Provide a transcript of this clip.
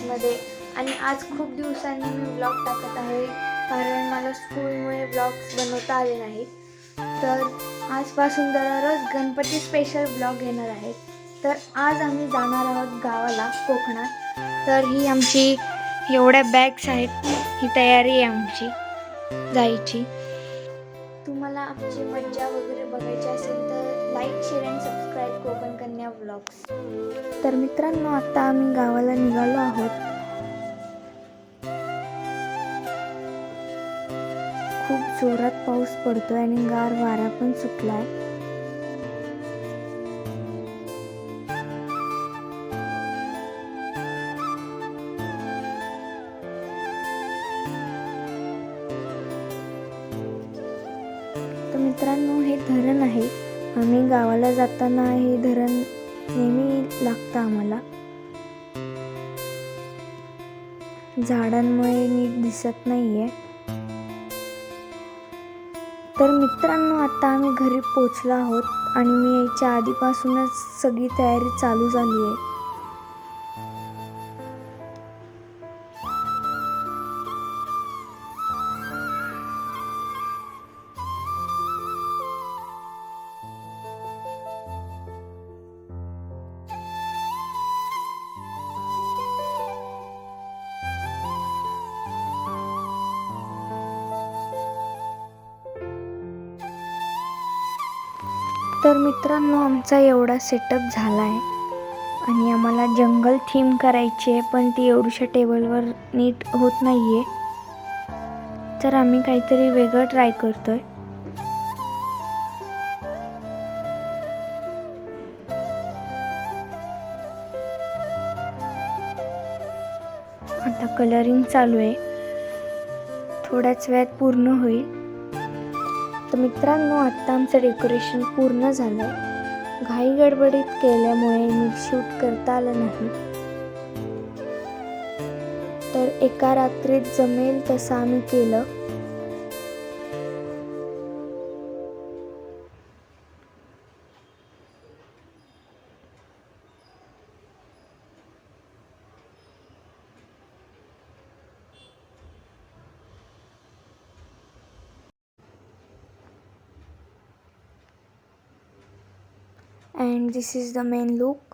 ब्लॉग्समध्ये. आणि आज खूप दिवसांनी मी ब्लॉग टाकत आहे, कारण मला स्कूलमुळे ब्लॉग्स बनवता आले नाहीत. तर आजपासून दररोज गणपती स्पेशल ब्लॉग येणार आहेत. तर आज आम्ही जाणार आहोत गावाला, कोकणात. तर ही आमची एवढ्या बॅग्स आहेत, ही तयारी आहे आमची जायची. तुम्हाला आमची मज्जा वगैरे बघायची असेल तर like, share and subscribe Konkan Kanya blogs. तर मित्रांनो, आता आम्ही गावाला निघालो आहोत. खूप जोरात पाऊस पडतोय आणि गार वारा पण सुटलाय. तर मित्रांनो, हे धरण आहे. आम्ही गावाला जाताना हे धरण नेहमी लागतं आम्हाला. झाडांमुळे नीट दिसत नाहीये. तर मित्रांनो, आता आम्ही घरी पोचलो आहोत आणि मी यायच्या आधीपासूनच सगळी तयारी चालू झाली आहे. तर मित्रांनो, आमचा एवढा सेटअप झाला आहे आणि आम्हाला जंगल थीम करायची आहे, पण ती एवढ्याशा टेबलवर नीट होत नाही आहे. तर आम्ही काहीतरी वेगळं ट्राय करतोय. आता कलरिंग चालू आहे, थोड्याच वेळात पूर्ण होईल. तर मित्रांनो, आत्ता आमचं डेकोरेशन पूर्ण झालं आहे. घाई गडबडीत केल्यामुळे नीट शूट करता आलं नाही. तर एका रात्रीत जमेल तसं आम्ही केलं. And this is the main look.